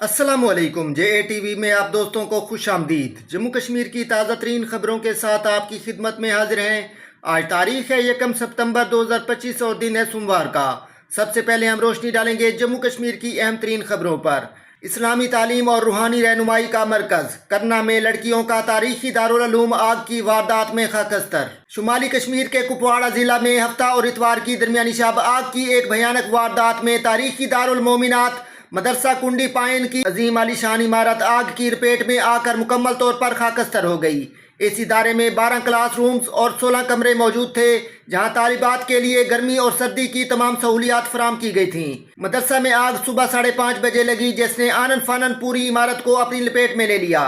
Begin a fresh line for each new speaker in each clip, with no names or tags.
अस्सलामुअलैकुम। JATV में आप दोस्तों को खुश आमदीद। जम्मू कश्मीर की ताज़ा तरीन खबरों के साथ आपकी खिदमत में हाजिर हैं। आज तारीख है 1 सितंबर 2025 और दिन है सोमवार का। सबसे पहले हम रोशनी डालेंगे जम्मू कश्मीर की अहम तरीन खबरों पर। इस्लामी तालीम और रूहानी रहनुमाई का मरकज करना में लड़कियों का तारीखी दारुल उलूम आग की वारदात में खाकस्तर। शुमाली कश्मीर के कुपवाड़ा जिला में हफ्ता और इतवार की दरमियानी शब आग की एक भयानक वारदात में तारीखी दारुल मोमिनात मदरसा कुंडी पाइन की अजीम आलीशान इमारत आग की लपेट में आकर मुकम्मल तौर पर खाकस्तर हो गई। इस इदारे में 12 क्लासरूम्स और 16 कमरे मौजूद थे, जहां तालिबात के लिए गर्मी और सर्दी की तमाम सहूलियात फराम की गई थीं। मदरसा में आग सुबह 5:30 बजे लगी, जिसने आनन फानन पूरी इमारत को अपनी लपेट में ले लिया।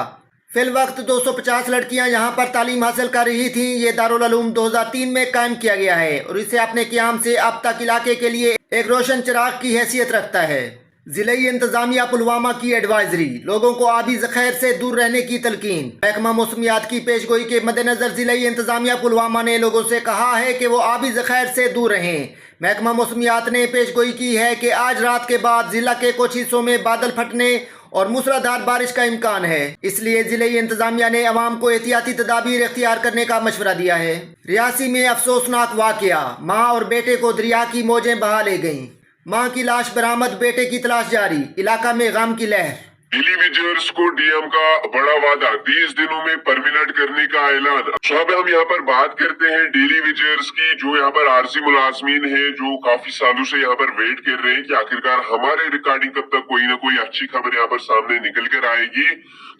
फिल वक्त 250 लड़कियां यहां पर तालीम हासिल कर रही थीं। ये दारुल उलूम 2003 में कायम किया गया है और इसे अपने क़याम से अब तक इलाके के लिए एक रोशन चिराग की हैसियत रखता है। जिलाई इंतजामिया पुलवामा की एडवाइजरी, लोगों को आबी जखैर से दूर रहने की तलकीन। महकमा मौसमियात की पेशगोई के मद्देनजर जिलाई इंतजामिया पुलवामा ने लोगों से कहा है कि वो आबी जखैर से दूर रहें। महकमा मौसमियात ने पेशगोई की है कि आज रात के बाद जिला के कुछ हिस्सों में बादल फटने और मूसलाधार बारिश का इम्कान है, इसलिए जिले इंतजामिया ने अवाम को एहतियाती तदाबीर इख्तियार करने का मशवरा दिया है। रियासी में अफसोसनाक वाकया, माँ और बेटे को दरिया की मौजें बहा ले गईं। मां की लाश बरामद, बेटे की तलाश जारी, इलाका में गम की लहर।
डेली विजिटर्स को डीएम का बड़ा वादा, 30 दिनों में परमिनेंट करने का ऐलान। अब हम यहाँ पर बात करते हैं डेली विजिटर्स की, जो यहाँ पर आरजी मुलाजमीन है, जो काफी सालों से यहाँ पर वेट कर रहे हैं कि आखिरकार हमारे रिकॉर्डिंग कब तक कोई ना कोई अच्छी खबर यहाँ पर सामने निकल कर आएगी।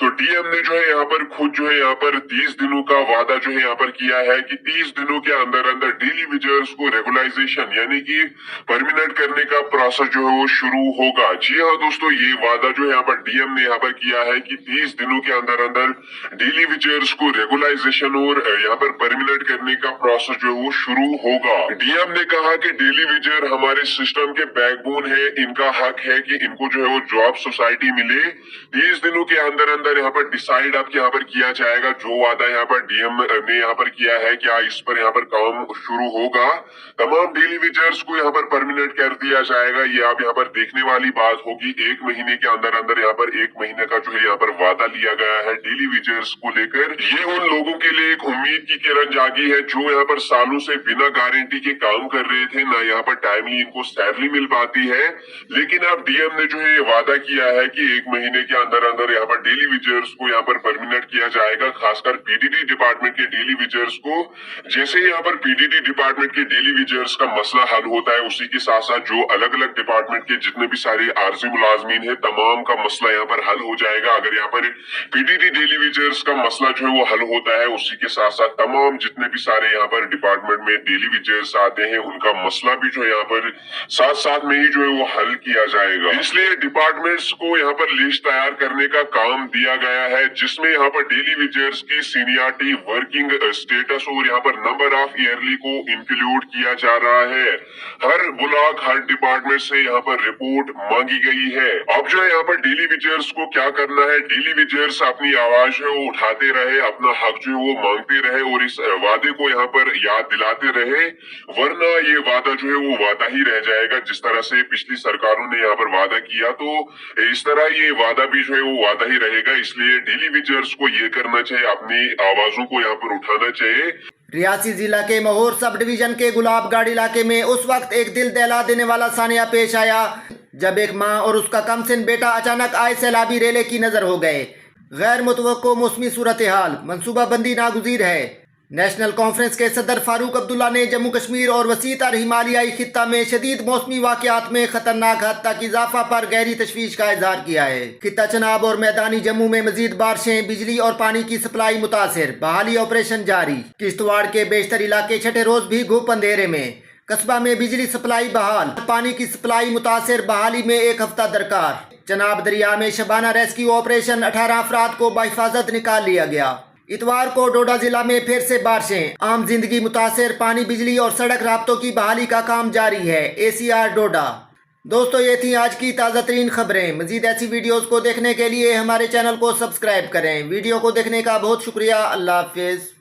तो डीएम ने जो है यहाँ पर खुद जो है यहाँ पर 30 दिनों का वादा जो है यहाँ पर किया है कि 30 दिनों के अंदर अंदर डेली विजिटर्स को रेगुलाइजेशन यानी कि परमिनेंट करने का प्रोसेस जो है वो शुरू होगा। जी हाँ दोस्तों, ये वादा जो है यहाँ पर डीएम ने यहाँ पर किया है कि 30 दिनों के अंदर अंदर डेली विजिटर्स को रेगुलाइजेशन और यहाँ पर परमिनेंट करने का प्रोसेस जो है वो शुरू होगा। डीएम ने कहा कि डेली विजिटर हमारे सिस्टम के बैकबोन है, इनका हक है कि इनको जो है वो जॉब सोसाइटी मिले। 30 दिनों के अंदर अंदर यहाँ पर डिसाइड अब यहाँ पर किया जाएगा। जो वादा यहाँ पर डीएम ने यहाँ पर किया है, क्या इस पर यहाँ पर काम शुरू होगा। तमाम डेली विजिटर्स को यहाँ पर परमिनेंट कर दिया जाएगा। ये आप यहाँ पर देखने वाली बात होगी। 1 महीने के अंदर अंदर यहाँ पर 1 महीने का जो है यहाँ पर वादा लिया गया है डेली विजिटर्स को लेकर। ये उन लोगों के लिए एक उम्मीद की किरण जागी है जो यहाँ पर सालों से बिना गारंटी के काम कर रहे थे, ना यहाँ पर टाइमली इनको सैलरी मिल पाती है। लेकिन अब डीएम ने जो है वादा किया है कि 1 महीने के अंदर अंदर यहाँ पर डेली विजिटर्स को यहाँ पर परमिनेंट किया जाएगा, खासकर पीडीडी डिपार्टमेंट के डेली विजिटर्स को। जैसे यहाँ पर पीडीडी डिपार्टमेंट के डेली विजिटर्स का मसला हल होता है, उसी के साथ साथ जो अलग अलग डिपार्टमेंट के जितने भी सारे आरजी मुलाजमीन है, तमाम का मसला यहाँ पर हल हो जाएगा। अगर यहाँ पर पीडीडी डेली विजिटर्स का मसला जो है वो हल होता है, उसी के साथ साथ तमाम जितने भी सारे यहाँ पर डिपार्टमेंट में डेली विजिटर्स आते हैं, उनका मसला भी जो यहाँ पर साथ साथ में ही जो है वो हल किया जाएगा। इसलिए डिपार्टमेंट्स को यहाँ पर लिस्ट तैयार करने का काम दिया गया है, जिसमें यहाँ पर डेली विजिटर्स की सीनियरिटी, वर्किंग स्टेटस और यहाँ पर नंबर ऑफ ईयरली को इंक्लूड किया जा रहा है। हर ब्लॉक, हर डिपार्टमेंट से यहाँ पर रिपोर्ट मांगी गई है। अब जो है यहाँ पर डेली विजिटर्स को क्या करना है, डेली विजिटर्स अपनी आवाज है वो उठाते रहे, अपना हक जो है वो मांगते रहे और इस वादे को यहाँ पर याद दिलाते रहे, वरना ये वादा जो है वो वादा ही रह जाएगा। जिस तरह से पिछली सरकारों ने यहाँ पर वादा किया, तो इस तरह ये वादा भी जो है वो वादा ही रहेगा। इसलिए डेली विजिटर्स को ये करना चाहिए, अपनी आवाजों को यहाँ पर उठाना चाहिए।
रियासी जिला के महोर सब डिवीजन के गुलाबगढ़ इलाके में उस वक्त एक दिल दहला देने वाला सानिया पेश आया जब एक मां और उसका कमसिन बेटा अचानक आए सैलाबी रेले की नजर हो गए। गैर मुतवक्को मौसमी सूरत हाल, मनसूबाबंदी नागुज़ीर है। नेशनल कॉन्फ्रेंस के सदर फारूक अब्दुल्ला ने जम्मू कश्मीर और वसीतर हिमालयाई खित्ता में शदीद मौसमी वाक़यात में खतरनाक हद तक इजाफा पर गहरी तशवीश का इजहार किया है। खित्ता चनाब और मैदानी जम्मू में मजीद बारिशें, बिजली और पानी की सप्लाई मुतासिर, बहाली ऑपरेशन जारी। किश्तवाड़ के बेशतर इलाके छठे रोज भी घूप अंधेरे में। कस्बा में बिजली सप्लाई बहाल, पानी की सप्लाई मुतासिर, बहाली में 1 हफ्ता दरकार। चनाब दरिया में शबाना रेस्क्यू ऑपरेशन, 18 अफराद को बाहिफाजत निकाल लिया गया। इतवार को डोडा जिला में फिर से बारिशें, आम जिंदगी मुतासिर, पानी, बिजली और सड़क राब्तों की बहाली का काम जारी है। ACR डोडा। दोस्तों, ये थी आज की ताज़ा तरीन खबरें। मजीद ऐसी वीडियोस को देखने के लिए हमारे चैनल को सब्सक्राइब करें। वीडियो को देखने का बहुत शुक्रिया। अल्लाह हाफिज़।